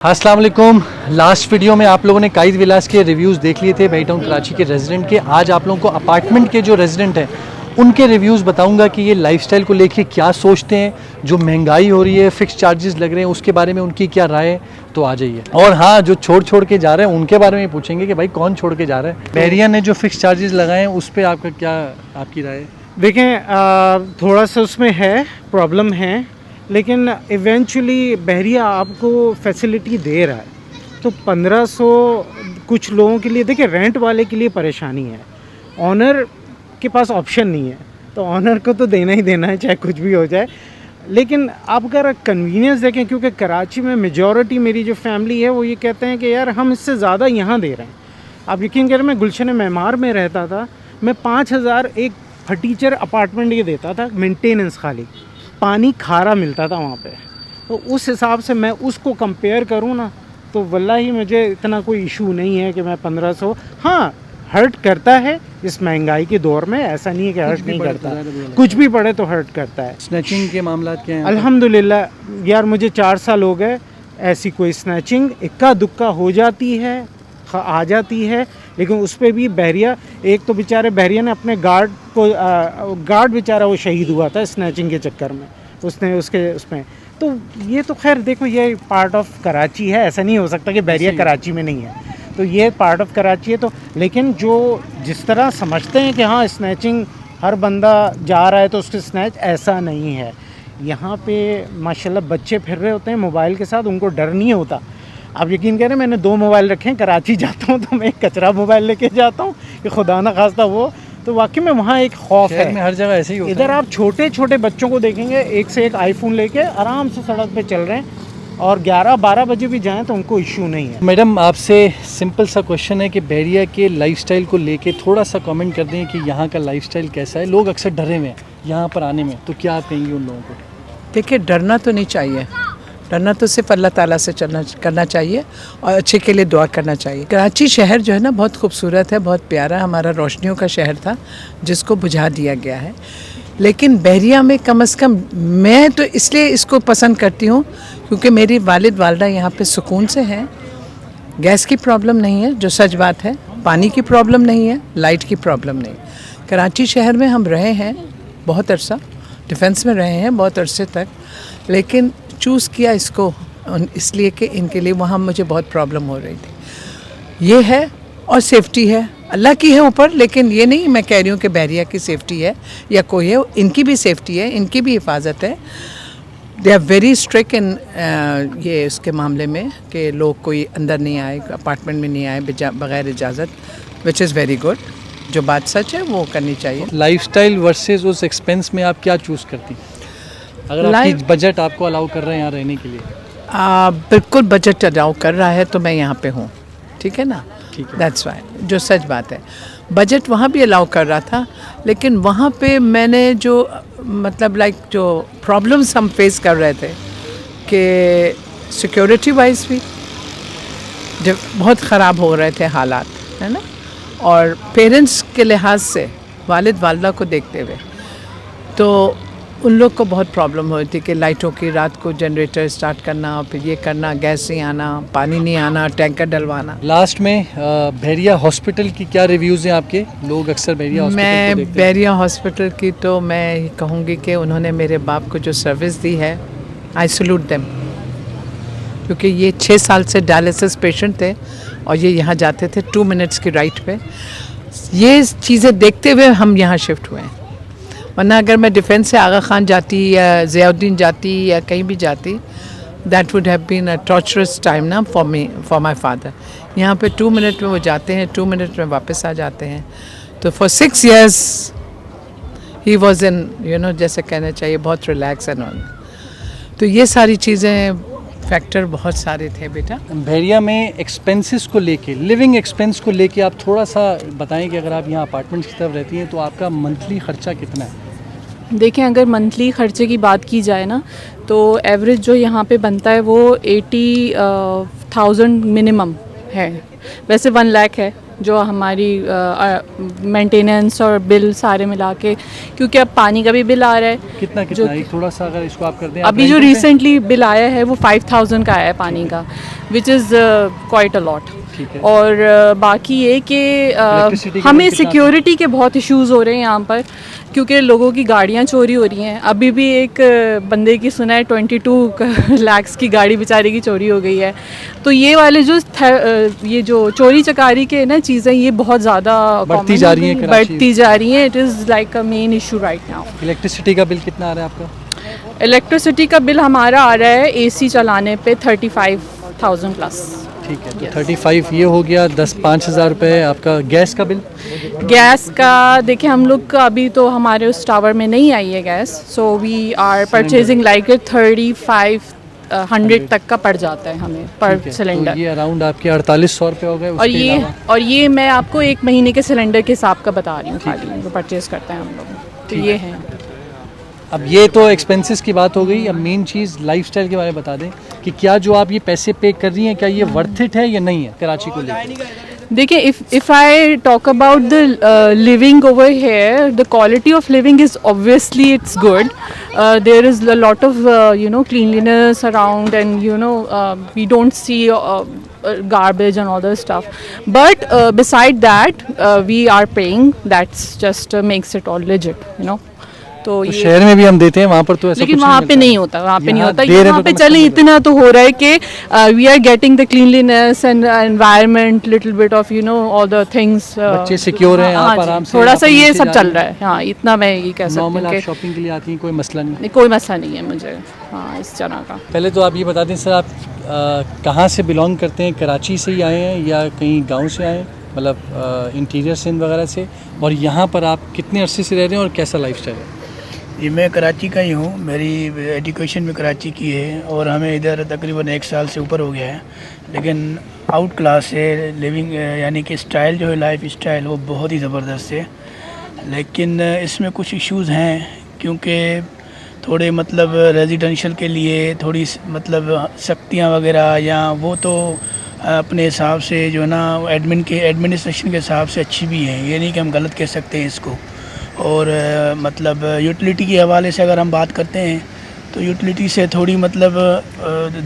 अस्सलाम वालेकुम। Last video में आप लोगों ने काइद विलास के रिव्यूज़ देख लिए थे, भाई टाउन कराची के रेजिडेंट के। आज आप लोगों को अपार्टमेंट के जो रेजिडेंट हैं उनके रिव्यूज़ बताऊंगा कि ये लाइफस्टाइल को लेके क्या सोचते हैं, जो महंगाई हो रही है, फिक्स चार्जेस लग रहे हैं, उसके बारे में उनकी क्या राय है। तो आ जाइए। और हाँ, जो छोड़ के जा रहे हैं उनके बारे में पूछेंगे कि भाई कौन छोड़ के जा रहा है। बहरिया ने जो फिक्स चार्जेस लगाए हैं उस पर आपका क्या आपकी राय है? देखें, थोड़ा सा उसमें है प्रॉब्लम है, लेकिन इवेंचुअली बहरिया आपको फैसिलिटी दे रहा है। तो 1500 कुछ लोगों के लिए, देखिए रेंट वाले के लिए परेशानी है, ऑनर के पास ऑप्शन नहीं है, तो ऑनर को तो देना ही देना है चाहे कुछ भी हो जाए। लेकिन आप अगर कन्वीनियंस देखें, क्योंकि कराची में मेजॉरिटी मेरी जो फैमिली है वो ये कहते हैं कि यार हम इससे ज़्यादा यहाँ दे रहे हैं। आप यकीन करें, मैं गुलशन मेमार में रहता था, मैं 5000 एक फटीचर अपार्टमेंट ये देता था, मेंटेनेंस खाली, पानी खारा मिलता था वहाँ पे। तो उस हिसाब से मैं उसको कंपेयर करूँ ना, तो वल्लाही मुझे इतना कोई इशू नहीं है कि मैं 1500। हाँ, हर्ट करता है इस महंगाई के दौर में, ऐसा नहीं है कि हर्ट नहीं करता, कुछ भी पड़े तो हर्ट करता है। स्नैचिंग के मामला क्या हैं? अल्हम्दुलिल्लाह यार, मुझे 4 साल हो गए, ऐसी कोई स्नैचिंग इक्का दुक्का हो जाती है, आ जाती है, लेकिन उस पर भी बहरिया, एक तो बेचारे बहरिया ने अपने गार्ड बेचारा वो शहीद हुआ था स्नैचिंग के चक्कर में, उसने उसमें। तो ये तो खैर देखो, ये पार्ट ऑफ कराची है, ऐसा नहीं हो सकता कि बहरिया कराची में नहीं है, तो ये पार्ट ऑफ कराची है। तो लेकिन जो जिस तरह समझते हैं कि हाँ स्नैचिंग हर बंदा जा रहा है तो उसके स्नैच, ऐसा नहीं है। यहाँ पे माशाल्लाह बच्चे फिर रहे होते हैं मोबाइल के साथ, उनको डर नहीं होता। आप यकीन करें, मैंने 2 मोबाइल रखे हैं, कराची जाता हूँ तो मैं एक कचरा मोबाइल लेके जाता हूँ कि खुदा ना खास्ता वो, तो वाकई में वहाँ एक खौफ है। में हर जगह ऐसे ही होता है। इधर आप छोटे छोटे बच्चों को देखेंगे, एक से एक आईफोन लेके आराम से सड़क पे चल रहे हैं, और 11-12 बजे भी जाएं तो उनको इश्यू नहीं है। मैडम, आपसे सिंपल सा क्वेश्चन है कि बहरिया के लाइफस्टाइल को लेके थोड़ा सा कमेंट कर दें कि यहाँ का लाइफस्टाइल कैसा है। लोग अक्सर डरे हुए हैं यहाँ पर आने में, तो क्या आप कहेंगे उन लोगों को? देखिए, डरना तो नहीं चाहिए, डरना तो सिर्फ अल्लाह ताला से करना चाहिए और अच्छे के लिए दुआ करना चाहिए। कराची शहर जो है ना, बहुत खूबसूरत है, बहुत प्यारा, हमारा रोशनियों का शहर था जिसको बुझा दिया गया है। लेकिन बहरिया में कम से कम मैं तो इसलिए इसको पसंद करती हूँ क्योंकि मेरी वालिद वालदा यहाँ पे सुकून से हैं। गैस की प्रॉब्लम नहीं है, जो सच बात है, पानी की प्रॉब्लम नहीं है, लाइट की प्रॉब्लम नहीं। कराची शहर में हम रहे हैं बहुत अरसा, डिफेंस में रहे हैं बहुत अरसे तक, लेकिन चूज़ किया इसको इसलिए कि इनके लिए वहाँ मुझे बहुत प्रॉब्लम हो रही थी। ये है, और सेफ्टी है, अल्लाह की है ऊपर, लेकिन ये नहीं मैं कह रही हूँ कि बहरिया की सेफ्टी है या कोई है, इनकी भी सेफ्टी है, इनकी भी हिफाजत है। They are very strict in ये इसके मामले में कि लोग कोई अंदर नहीं आए, अपार्टमेंट में नहीं आए बग़ैर इजाज़त, विच इज़ वेरी गुड। जो बात सच है वो करनी चाहिए। लाइफस्टाइल वर्सेस उस एक्सपेंस में आप क्या चूज़ करती हैं, अगर आपकी बजट आपको अलाउ कर रहे हैं यहाँ रहने के लिए? बिल्कुल बजट अलाउ कर रहा है तो मैं यहाँ पे हूँ, ठीक है ना, दैट्स वाई, जो सच बात है। बजट वहाँ भी अलाउ कर रहा था, लेकिन वहाँ पे मैंने जो मतलब जो प्रॉब्लम्स हम फेस कर रहे थे कि सिक्योरिटी वाइज भी जब बहुत ख़राब हो रहे थे हालात, है ना, और पेरेंट्स के लिहाज से वालिद वालदा को देखते हुए तो उन लोग को बहुत प्रॉब्लम हो रही थी कि लाइटों की, रात को जनरेटर स्टार्ट करना, फिर ये करना, गैस नहीं आना, पानी नहीं आना, टैंकर डलवाना। लास्ट में बहरिया हॉस्पिटल की क्या रिव्यूज़ हैं आपके? लोग अक्सर बहरिया हॉस्पिटल को देखते हैं। बहरिया हॉस्पिटल की तो मैं कहूँगी कि उन्होंने मेरे बाप को जो सर्विस दी है, आई सैल्यूट देम, क्योंकि ये 6 साल से डायलिसिस पेशेंट थे और ये यहाँ जाते थे 2 मिनट्स की राइट पे। ये चीज़ें देखते हुए हम यहाँ शिफ्ट हुए हैं, वरना अगर मैं डिफेंस से आगा खान जाती या ज़ियाउद्दीन जाती या कहीं भी जाती, that would have been a torturous time ना for me, for my father. यहाँ पे 2 मिनट में वो जाते हैं, 2 मिनट में वापस आ जाते हैं। तो for 6 years he was in जैसे कहना चाहिए बहुत रिलैक्स एंड ऑन। तो ये सारी चीज़ें, फैक्टर बहुत सारे थे बेटा। बहरिया में एक्सपेंसेस को लेके, लिविंग एक्सपेंस को लेके आप थोड़ा सा बताएं कि अगर आप यहाँ अपार्टमेंट्स की तरफ रहती हैं तो आपका मंथली ख़र्चा कितना है? देखें, अगर मंथली ख़र्चे की बात की जाए ना, तो एवरेज जो यहाँ पे बनता है वो 80,000 मिनिमम है। वैसे 1 लाख है, जो हमारी मेंटेनेंस और बिल सारे मिला के, क्योंकि अब पानी का भी बिल आ रहा है। कितना जो कितना एक थोड़ा सा अगर इसको आप कर दें अभी जो रिसेंटली बिल आया है वो 5000 का आया है पानी का, which is quite a lot. ठीक है। और बाकी ये कि Electricity के हमें बिल कितना सिक्योरिटी के बहुत इश्यूज़ हो रहे हैं यहाँ पर, क्योंकि लोगों की गाड़ियाँ चोरी हो रही हैं। अभी भी एक बंदे की सुना है 22 लाख की गाड़ी बेचारे की चोरी हो गई है। तो ये वाले जो ये जो चोरी चकारी के ना चीज़ें, ये बहुत ज़्यादा बढ़ती जा रही हैं कराची। बढ़ती जा रही हैं। It is like a main issue right now. Electricity का बिल कितना आ रहा है आपका? इलेक्ट्रिसिटी का बिल हमारा आ रहा है एसी चलाने पे 35,000 प्लस। ठीक है, तो 35 ये हो गया, 5,000 रुपये आपका। गैस का बिल? गैस का देखिए, हम लोग का अभी तो हमारे उस टावर में नहीं आई है gas, so we are purchasing like 3500 तक का पड़ जाता है हमें पर ठीक है, सिलेंडर। तो ये अराउंड आपके 4800 रुपये हो गए। और ये मैं आपको एक महीने के सिलेंडर के हिसाब का बता रही हूँ खाली, जो परचेज करते हैं हम लोग। तो ये है। अब ये तो एक्सपेंसेस की बात हो गई। अब मेन चीज़ लाइफस्टाइल के बारे में बता दें कि क्या जो आप ये पैसे पे कर रही हैं, क्या ये वर्थ इट है या नहीं है कराची को लेकर? देखिए, if I talk about the living over here, the quality of living is obviously it's good. There is a lot of cleanliness around, and we don't see garbage and all this stuff. But beside that, we are paying. That's just makes it all legit. तो तो ये शहर में भी हम देते हैं, वहाँ पर तो ऐसा लेकिन कुछ वहाँ नहीं पे मिलता। नहीं होता, वहाँ पे नहीं होता। दे रहे यहाँ तो पे कम चले से कम इतना तो हो रहा है कि we are getting the cleanliness and environment, little bit of all the things. बच्चे सिक्योर हैं, आप आराम से थोड़ा सा अपने ये नीचे सब जा चल रही रहा है। हाँ, इतना मैं ये कह सकती नॉर्मल हूँ आप कि शॉपिंग के लिए आती हैं, कोई मसला नहीं। कोई मसला नहीं है मुझे, हाँ, इस तरह का। पहले तो आप ये बता दें सर, आप कहाँ से बिलोंग करते हैं? कराची से ही आए हैं या कहीं गांव से आए हैं, मतलब इंटीरियर सिंध वगैरह से? और यहाँ पर आप कितने अरसे से रह रहे हैं और कैसा लाइफस्टाइल है? जी, मैं कराची का ही हूँ। मेरी एजुकेशन भी कराची की है और हमें इधर तकरीबन 1 साल से ऊपर हो गया है। लेकिन आउट क्लास है लिविंग, यानी कि स्टाइल जो है, लाइफ स्टाइल, वो बहुत ही ज़बरदस्त है। लेकिन इसमें कुछ इश्यूज़ हैं, क्योंकि थोड़े मतलब रेजिडेंशियल के लिए थोड़ी मतलब सख्तियाँ वगैरह, या वो तो अपने हिसाब से जो है ना एडमिनिस्ट्रेशन के हिसाब से अच्छी भी हैं, ये नहीं कि हम गलत कह सकते हैं इसको। और मतलब यूटिलिटी के हवाले से अगर हम बात करते हैं तो यूटिलिटी से थोड़ी मतलब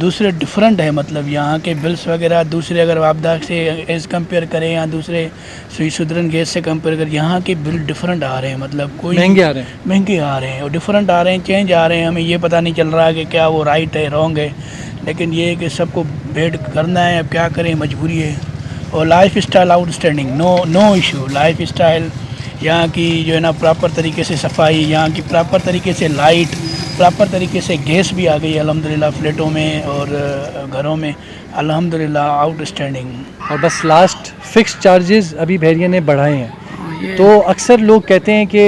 दूसरे डिफरेंट है। मतलब यहाँ के बिल्स वगैरह दूसरे अगर आपदा से एज़ कंपेयर करें या दूसरे सुई सुदरन गैस से कंपेयर करें, यहाँ के बिल डिफरेंट आ रहे हैं। मतलब कोई महंगे आ रहे हैं और डिफरेंट आ रहे हैं, चेंज आ रहे हैं। हमें ये पता नहीं चल रहा है कि क्या वो राइट है, रॉन्ग है। लेकिन ये है कि सबको बेड करना है, अब क्या करें, मजबूरी है। और life style outstanding, no issue. Life style यहाँ की जो है ना, प्रॉपर तरीके से सफाई, यहाँ की प्रॉपर तरीके से लाइट, प्रॉपर तरीके से गैस भी आ गई अल्हम्दुलिल्लाह फ्लैटों में और घरों में, अल्हम्दुलिल्लाह आउटस्टैंडिंग। और बस लास्ट, फिक्स चार्जेस अभी बहरिया ने बढ़ाए हैं, तो अक्सर लोग कहते हैं कि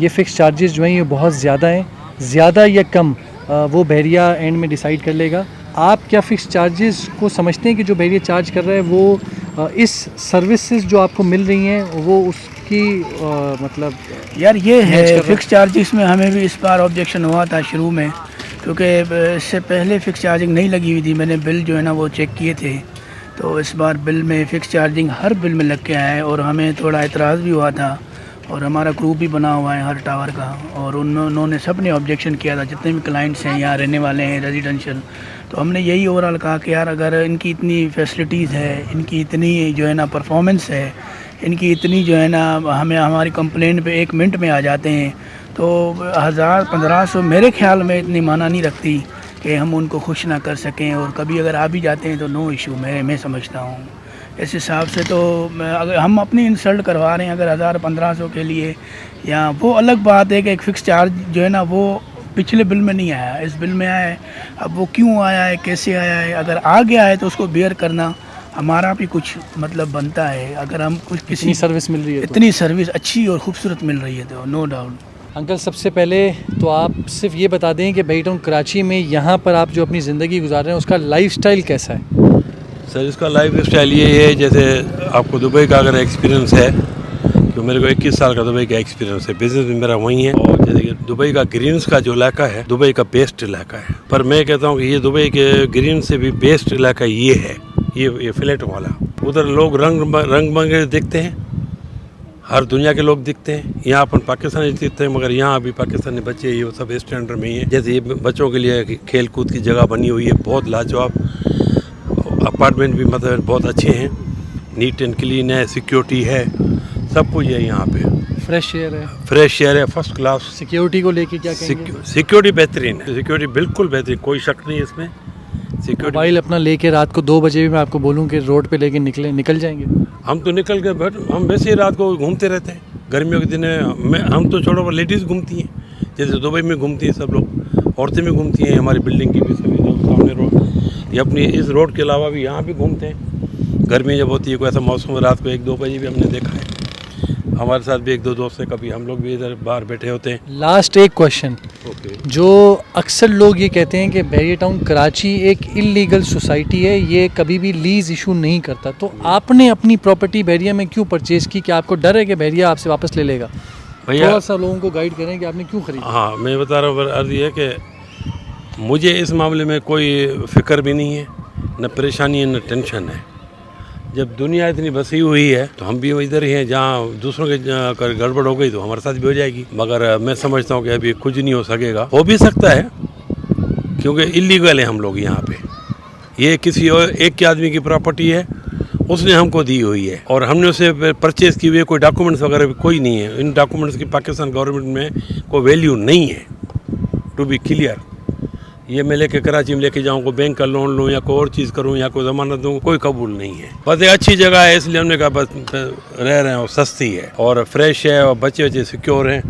ये फिक्स चार्जेस जो हैं ये बहुत ज़्यादा हैं। ज़्यादा या कम वो बहरिया एंड में डिसाइड कर लेगा। आप क्या फ़िक्स चार्जेस को समझते हैं कि जो बहरिया चार्ज कर रहा है वो इस सर्विसेज जो आपको मिल रही हैं वो उसकी मतलब यार ये है फ़िक्स चार्जेस में हमें भी इस बार ऑब्जेक्शन हुआ था शुरू में, क्योंकि इससे पहले फ़िक्स चार्जिंग नहीं लगी हुई थी। मैंने बिल जो है ना वो चेक किए थे, तो इस बार बिल में फ़िक्स चार्जिंग हर बिल में लग के आया है। और हमें थोड़ा एतराज़ भी हुआ था, और हमारा ग्रुप भी बना हुआ है हर टावर का, और उन्होंने सब ने ऑब्जेक्शन किया था, जितने भी क्लाइंट्स हैं यहाँ रहने वाले हैं रेजिडेंशियल। तो हमने यही ओवरऑल कहा कि यार अगर इनकी इतनी फैसिलिटीज़ है, इनकी इतनी जो है ना परफॉर्मेंस है, इनकी इतनी जो है ना हमें हमारी कंप्लेंट पे 1 मिनट में आ जाते हैं, तो 1000-1500 मेरे ख्याल में इतनी माना नहीं रखती कि हम उनको खुश ना कर सकें। और कभी अगर आ भी जाते हैं तो नो इशू मैं समझता हूँ। इस हिसाब से तो अगर हम अपनी इंसल्ट करवा रहे हैं अगर 1000-1500 के लिए, या वो अलग बात है कि एक फ़िक्स चार्ज जो है ना वो पिछले बिल में नहीं आया, इस बिल में आया है। अब वो क्यों आया है, कैसे आया है, अगर आ गया है तो उसको बेयर करना हमारा भी कुछ मतलब बनता है। अगर हम कुछ किसी सर्विस मिल रही है, इतनी सर्विस अच्छी और ख़ूबसूरत मिल रही है तो नो डाउट। अंकल सबसे पहले तो आप सिर्फ ये बता दें कि बेई टाउन कराची में यहाँ पर आप जो अपनी ज़िंदगी गुजार रहे हैं उसका लाइफस्टाइल कैसा है? सर इसका लाइफ स्टाइल ये है, जैसे आपको दुबई का अगर एक्सपीरियंस है, तो मेरे को 21 साल का दुबई का एक्सपीरियंस है, बिजनेस भी मेरा वही है। और जैसे कि दुबई का ग्रीन्स का जो इलाका है, दुबई का बेस्ट इलाका है। पर मैं कहता हूँ कि ये दुबई के ग्रीन से भी बेस्ट इलाका ये है, ये फ्लैट वाला। उधर लोग रंग बिरंगे दिखते हैं, हर दुनिया के लोग दिखते हैं। यहाँ अपन पाकिस्तानी दिखते हैं, मगर यहाँ अभी पाकिस्तानी बच्चे ये सब स्टैंडर्ड में ही है। जैसे ये बच्चों के लिए खेल कूद की जगह बनी हुई है, बहुत लाजवाब। अपार्टमेंट भी मतलब बहुत अच्छे हैं, नीट एंड क्लीन है, सिक्योरिटी है, सब कुछ है यहाँ पे। फ्रेश एयर है, फ्रेश एयर है, फर्स्ट क्लास। सिक्योरिटी को लेके क्या कहेंगे? सिक्योरिटी बेहतरीन है, सिक्योरिटी बिल्कुल बेहतरीन, कोई शक नहीं है इसमें। सिक्योरिटी मोबाइल अपना लेके रात को 2 बजे भी मैं आपको बोलूँ कि रोड पे लेके निकल जाएंगे? हम तो निकल के बट हम वैसे ही रात को घूमते रहते हैं। गर्मियों के दिन में हम तो छोड़ो, लेडीज़ घूमती हैं, जैसे दुबई में घूमती हैं सब लोग, औरतें भी घूमती हैं, हमारी बिल्डिंग की भी सभी लोग सामने रोड, ये अपनी इस रोड के अलावा भी यहाँ भी घूमते हैं। गर्मी जब होती है कोई ऐसा मौसम, रात को 1-2 बजे भी हमने देखा है। हमारे साथ भी 1-2 दोस्त हैं, कभी हम लोग भी इधर बाहर बैठे होते हैं। लास्ट एक क्वेश्चन, जो अक्सर लोग ये कहते हैं कि बहरिया टाउन कराची एक इलीगल सोसाइटी है, ये कभी भी लीज इशू नहीं करता, तो आपने अपनी प्रॉपर्टी बहरिया में क्यों परचेज़ की? कि आपको डर है कि बहरिया आपसे वापस ले लेगा? भैया थोड़ा सा लोगों को गाइड करें कि आपने क्यों खरीदी? हाँ, मैं बता रहा हूँ, अर्ज़ ये है कि मुझे इस मामले में कोई फ़िक्र भी नहीं है, न परेशानी है न टेंशन है। जब दुनिया इतनी बसी हुई है तो हम भी इधर ही हैं, जहाँ दूसरों के अगर गड़बड़ हो गई तो हमारे साथ भी हो जाएगी। मगर मैं समझता हूँ कि अभी कुछ नहीं हो सकेगा, हो भी सकता है क्योंकि इलीगल है हम लोग यहाँ पे। ये किसी और एक के आदमी की प्रॉपर्टी है, उसने हमको दी हुई है और हमने उसे परचेज़ की हुई है। कोई डॉक्यूमेंट्स वगैरह भी कोई नहीं है, इन डॉक्यूमेंट्स की पाकिस्तान गवर्नमेंट में कोई वैल्यू नहीं है, टू बी क्लियर। ये मैं लेके कराची में लेके जाऊँ, कोई बैंक का लोन लूँ या कोई और चीज़ करूँ या कोई ज़मानत दूँ, कोई कबूल नहीं है। बस एक अच्छी जगह है, इसलिए हमने कहा बस रह रहे हैं, और सस्ती है और फ्रेश है और बच्चे सिक्योर हैं,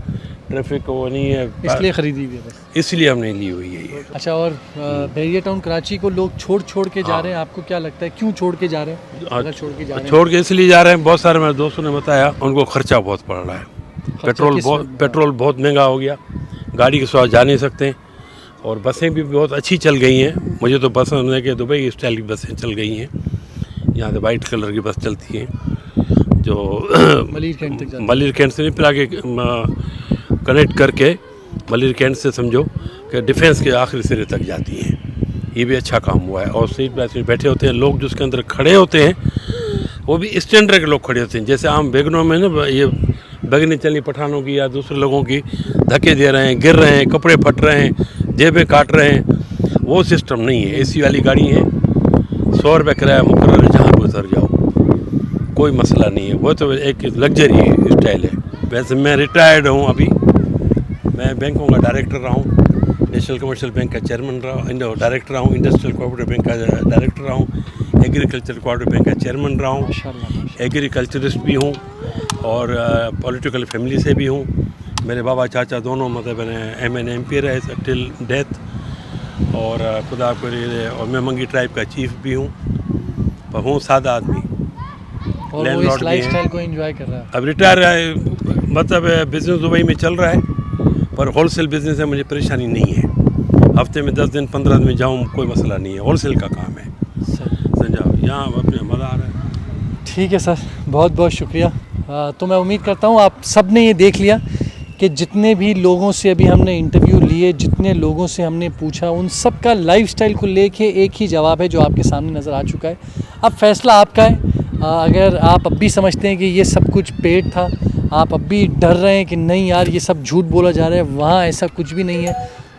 ट्रैफिक वो नहीं है, इसलिए खरीदी हुई है बस? इसलिए हमने ली हुई है ये। अच्छा, और बहरिया टाउन कराची को लोग छोड़ के जा रहे हैं, आपको क्या लगता है क्यों छोड़ के जा रहे हैं? अगर छोड़ के जा रहे हैं, छोड़ के इसलिए जा रहे हैं, बहुत सारे मेरे दोस्तों ने बताया उनको खर्चा बहुत पड़ रहा है। पेट्रोल बहुत महंगा हो गया, गाड़ी के साथ जा नहीं सकते, और बसें भी बहुत अच्छी चल गई हैं। मुझे तो पसंद है कि दुबई स्टाइल की बसें चल गई हैं। यहाँ से वाइट कलर की बस चलती हैं जो मलिर कैंट से नहीं, फिर आगे कनेक्ट करके मलिर कैंट से समझो कि डिफेंस के आखिरी सिरे तक जाती हैं। ये भी अच्छा काम हुआ है। और सीट पे बैठे होते हैं लोग, जो उसके अंदर खड़े होते हैं वो भी स्टैंडर्ड के लोग खड़े होते हैं। जैसे आम बैगनों में ना ये बैगनी चली पठानों की या दूसरे लोगों की, धक्के दे रहे हैं, गिर रहे हैं, कपड़े फट रहे हैं, जेबें काट रहे हैं, वो सिस्टम नहीं है। एसी वाली गाड़ी है, 100 रुपये किराया मुकर्रर है, जहाँ पर उतर जाओ कोई मसला नहीं है। वो तो एक लग्जरी स्टाइल है। वैसे मैं रिटायर्ड हूँ अभी, मैं बैंकों का डायरेक्टर रहा हूँ, नेशनल कमर्शियल बैंक का चेयरमैन रहा, डायरेक्टर रहा हूँ, इंडस्ट्रियल कोऑपरेटिव बैंक का डायरेक्टर रहा हूँ, एग्रीकल्चर कोऑपरेटिव बैंक का चेयरमैन रहा हूँ, एग्रीकल्चरिस्ट भी हूँ और पॉलिटिकल फैमिली से भी हूँ। मेरे बाबा चाचा दोनों मतलब MN MP रहे टिल डेथ, और खुदा करे, और मैं मंगी ट्राइब का चीफ भी हूँ, पर हूँ सादा आदमी, और वो इस लाइफस्टाइल को एंजॉय कर रहा है। अब रिटायर है, मतलब बिज़नेस दुबई में चल रहा है, पर होलसेल बिज़नेस है, मुझे परेशानी नहीं है। हफ्ते में 10 दिन 15 दिन में जाऊँ कोई मसला नहीं है, होलसेल का काम है। समझा, यहाँ अपने मज़ा आ रहा है। ठीक है सर, बहुत बहुत शुक्रिया। तो मैं उम्मीद करता हूँ आप सब ने ये देख लिया कि जितने भी लोगों से अभी हमने इंटरव्यू लिए, जितने लोगों से हमने पूछा, उन सब का लाइफस्टाइल को लेके एक ही जवाब है जो आपके सामने नज़र आ चुका है। अब फैसला आपका है। अगर आप अब भी समझते हैं कि ये सब कुछ पेड था, आप अब भी डर रहे हैं कि नहीं यार ये सब झूठ बोला जा रहा है, वहाँ ऐसा कुछ भी नहीं है,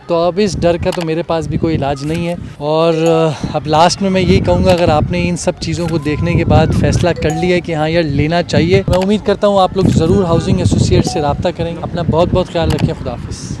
तो अब इस डर का तो मेरे पास भी कोई इलाज नहीं है। और अब लास्ट में मैं यही कहूँगा, अगर आपने इन सब चीज़ों को देखने के बाद फैसला कर लिया है कि हाँ यार लेना चाहिए, मैं उम्मीद करता हूँ आप लोग ज़रूर हाउसिंग एसोसिएट से रब्ता करेंगे। अपना बहुत बहुत ख्याल रखें। खुदा हाफिज़।